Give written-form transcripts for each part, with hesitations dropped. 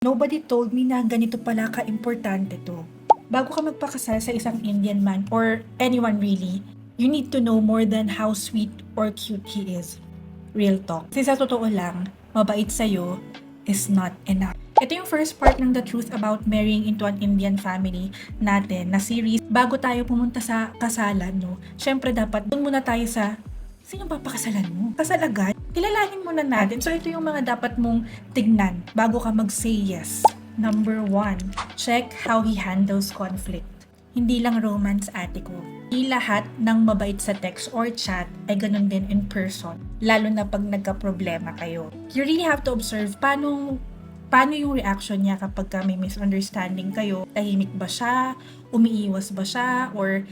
Nobody told me na ganito pala ka-importante to. Bago ka magpakasal sa isang Indian man or anyone really, you need to know more than how sweet or cute he is. Real talk. Kasi sa totoo lang, mabait sa'yo is not enough. Ito yung first part ng The Truth About Marrying into an Indian Family natin na series. Bago tayo pumunta sa kasalan, no? Syempre dapat doon muna tayo sa sino ba pakakasalan mo? Kasal agad? Kilalanin muna natin. So ito yung mga dapat mong tignan bago ka mag-say yes. Number 1, check how he handles conflict. Hindi lang romance, ate ko. Hindi lahat ng mabait sa text or chat ay ganun din in person. Lalo na pag nagka-problema kayo. You really have to observe paano yung reaction niya kapag may misunderstanding kayo. Tahimik ba siya? Umiiwas ba siya? Or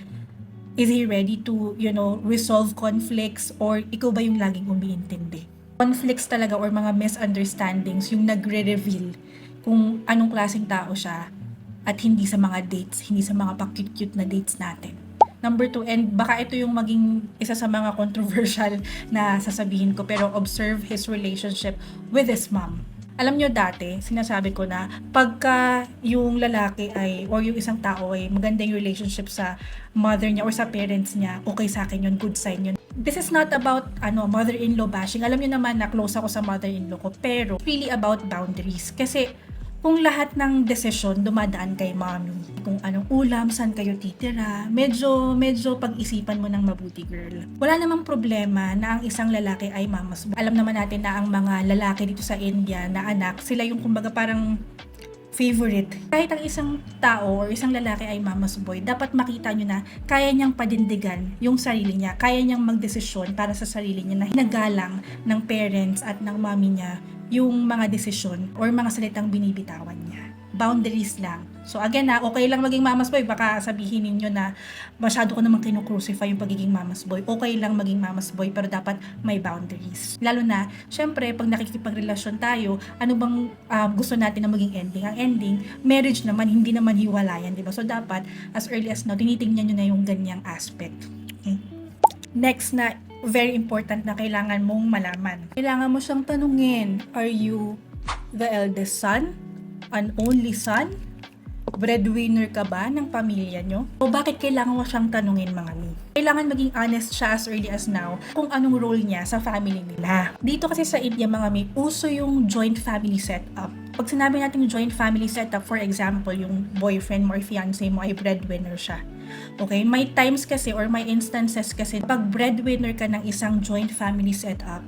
is he ready to, resolve conflicts? Or ikaw ba yung laging umiintindi? Conflicts talaga or mga misunderstandings yung nagre-reveal kung anong klaseng tao siya at hindi sa mga dates, hindi sa mga pa-cute-cute na dates natin. Number 2, and baka ito yung maging isa sa mga controversial na sasabihin ko, pero observe his relationship with his mom. Alam nyo dati, sinasabi ko na pagka yung lalaki ay, or yung isang tao ay maganda yung relationship sa mother niya or sa parents niya, okay sa akin yun, good sign yun. This is not about mother-in-law bashing. Alam nyo naman na close ako sa mother-in-law ko, pero really about boundaries. Kasi kung lahat ng desisyon dumadaan kay mommy, kung anong ulam, saan kayo titira, medyo pag-isipan mo ng mabuti, girl. Wala namang problema na ang isang lalaki ay mamas boy. Alam naman natin na ang mga lalaki dito sa India na anak, sila yung kumbaga parang favorite. Kahit ang isang tao or isang lalaki ay mamas boy, dapat makita nyo na kaya niyang padindigan yung sarili niya, kaya niyang magdesisyon para sa sarili niya na hinagalang ng parents at ng mommy niya yung mga desisyon or mga salitang binibitawan niya. Boundaries lang. So again okay lang maging mamas boy, baka sabihin ninyo na masyado ko namang kinukrucify yung pagiging mamas boy. Okay lang maging mamas boy, pero dapat may boundaries. Lalo na, syempre, pag nakikipagrelasyon tayo, ano bang gusto natin na maging ending? Ang ending, marriage naman, hindi naman hiwalayan, di ba? So dapat, as early as now, tinitingnan nyo na yung ganyang aspect. Okay? Next na, very important na kailangan mong malaman. Kailangan mo siyang tanungin, are you the eldest son? An only son? Breadwinner ka ba ng pamilya nyo? O bakit kailangan mo siyang tanungin, mga mi? Kailangan maging honest siya as early as now kung anong role niya sa family nila. Dito kasi sa India, mga mi, uso yung joint family setup. Pag sinabi natin joint family setup, for example, yung boyfriend mo or fiancé mo ay breadwinner siya. Okay? May times kasi or may instances kasi pag breadwinner ka ng isang joint family setup,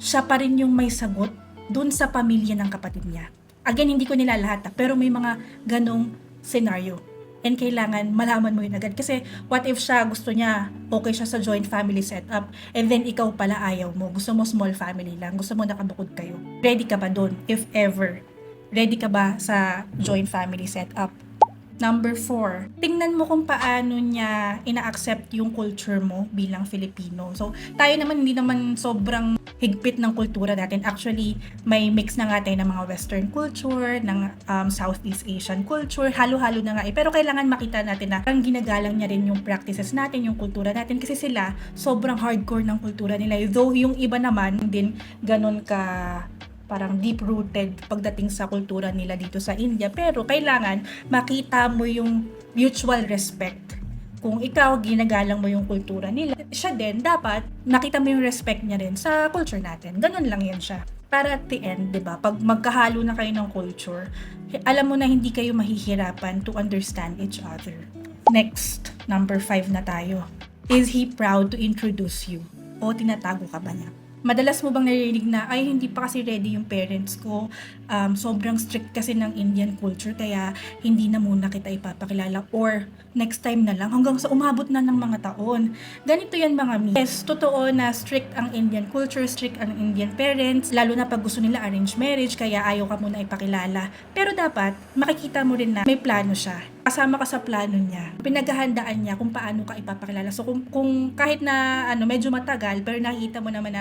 siya pa rin yung may sagot dun sa pamilya ng kapatid niya. Again, hindi ko nila lahat, pero may mga ganong scenario. And kailangan malaman mo yun agad. Kasi what if siya gusto niya, okay siya sa joint family setup, and then ikaw pala ayaw mo. Gusto mo small family lang. Gusto mo nakabukod kayo. Ready ka ba dun? If ever. Ready ka ba sa joint family setup? Number 4, tingnan mo kung paano niya ina-accept yung culture mo bilang Filipino. So, tayo naman hindi naman sobrang higpit ng kultura natin. Actually, may mix na nga tayo ng mga Western culture, ng Southeast Asian culture, halo-halo na nga eh. Pero kailangan makita natin na parang ginagalang niya rin yung practices natin, yung kultura natin. Kasi sila, sobrang hardcore ng kultura nila. Though yung iba naman din ganun ka parang deep-rooted pagdating sa kultura nila dito sa India. Pero kailangan makita mo yung mutual respect. Kung ikaw, ginagalang mo yung kultura nila, siya din, dapat nakita mo yung respect niya rin sa culture natin. Ganun lang yan siya. Para at the end, diba, pag magkahalo na kayo ng culture, alam mo na hindi kayo mahihirapan to understand each other. Next, number 5 na tayo. Is he proud to introduce you? O tinatago ka ba niya? Madalas mo bang naririnig na, ay hindi pa kasi ready yung parents ko, sobrang strict kasi ng Indian culture kaya hindi na muna kita ipapakilala, or next time na lang hanggang sa umabot na ng mga taon. Ganito yan, mga mi. Yes, totoo na strict ang Indian culture, strict ang Indian parents, lalo na pag gusto nila arranged marriage kaya ayaw ka muna ipakilala. Pero dapat makikita mo rin na may plano siya. Kasama ka sa plano niya. Pinaghahandaan niya kung paano ka ipapakilala. So kung kahit na medyo matagal, pero nakikita mo naman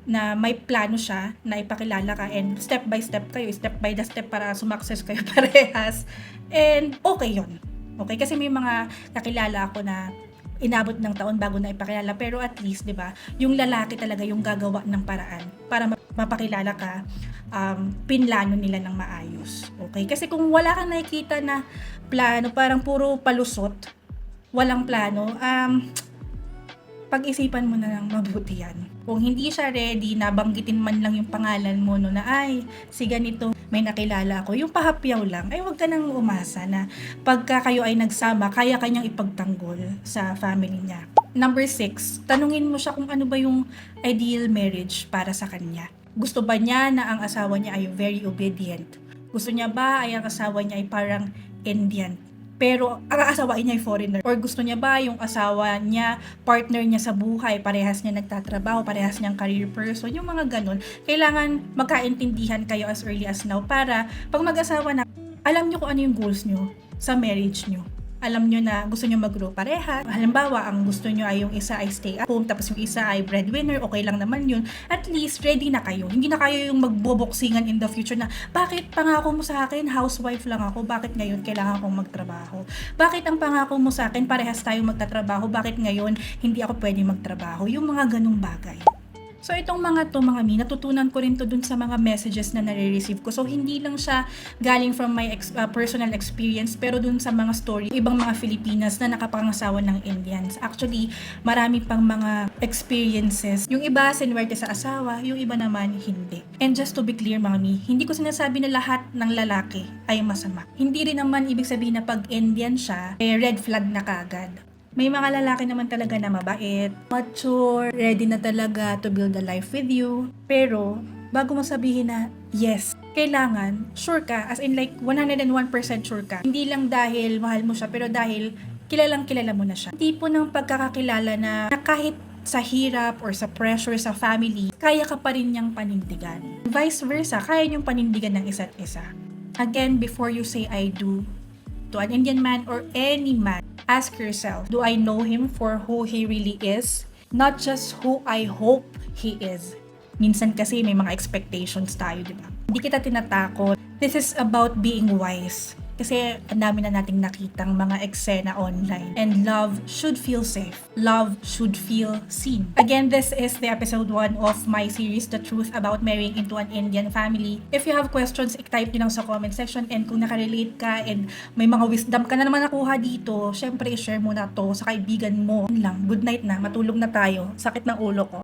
na may plano siya na ipakilala ka, and step by step kayo, step by the step para sumakses kayo parehas. And okay yun. Okay? Kasi may mga kakilala ako na inabot ng taon bago na ipakilala, pero at least, 'di ba, yung lalaki talaga yung gagawa ng paraan para mapakilala ka, pinlano nila ng maayos. Okay? Kasi kung wala kang nakikita na plano, parang puro palusot, walang plano, pag-isipan mo na lang mabuti yan. Kung hindi siya ready, nabanggitin man lang yung pangalan mo no, na ay, si ganito, may nakilala ako, yung pahapyaw lang, ay wag ka nang umasa na pagka kayo ay nagsama, kaya kanyang ipagtanggol sa family niya. Number 6, tanungin mo siya kung ano ba yung ideal marriage para sa kanya. Gusto ba niya na ang asawa niya ay very obedient? Gusto niya ba ay ang asawa niya ay parang Indian? Pero ang asawain niya ay foreigner. Or gusto niya ba yung asawa niya, partner niya sa buhay, parehas niya nagtatrabaho, parehas niyang career person, yung mga ganun. Kailangan magkaintindihan kayo as early as now para pag mag-asawa na, alam niyo kung ano yung goals niyo sa marriage niyo. Alam nyo na gusto nyo mag-grow pareha. Halimbawa, ang gusto nyo ay yung isa ay stay at home, tapos yung isa ay breadwinner, okay lang naman yun. At least, ready na kayo. Hindi na kayo yung magboboksingan in the future na, bakit pangako mo sa akin, housewife lang ako, bakit ngayon kailangan kong magtrabaho? Bakit ang pangako mo sa akin, parehas tayong magtatrabaho, bakit ngayon hindi ako pwede magtrabaho? Yung mga ganung bagay. So itong mga natutunan ko rin to dun sa mga messages na nare-receive ko. So hindi lang siya galing from my personal experience, pero dun sa mga story, ibang mga Filipinas na nakapangasawa ng Indians. Actually, marami pang mga experiences. Yung iba sinuwerte sa asawa, yung iba naman hindi. And just to be clear mami, hindi ko sinasabi na lahat ng lalaki ay masama. Hindi rin naman ibig sabihin na pag Indian siya, red flag na kaagad. May mga lalaki naman talaga na mabait, mature, ready na talaga to build a life with you. Pero, bago mo sabihin na yes, kailangan, sure ka, as in like 101% sure ka. Hindi lang dahil mahal mo siya, pero dahil kilalang kilala mo na siya. Tipo ng pagkakakilala na kahit sa hirap or sa pressure sa family, kaya ka pa rin niyang panindigan. Vice versa, kaya niyong panindigan ng isa't isa. Again, before you say I do to an Indian man or any man, ask yourself, do I know him for who he really is? Not just who I hope he is. Minsan kasi may mga expectations tayo, di ba? Hindi kita tinatakot. This is about being wise. Kasi ang dami na nating nakitang mga eksena online. And love should feel safe. Love should feel seen. Again, this is the episode 1 of my series, The Truth About Marrying into an Indian Family. If you have questions, i-type nyo lang sa comment section. And kung nakarelate ka and may mga wisdom ka na naman nakuha dito, syempre i-share mo na to sa kaibigan mo. Yun lang, good night na, matulog na tayo. Sakit ng ulo ko.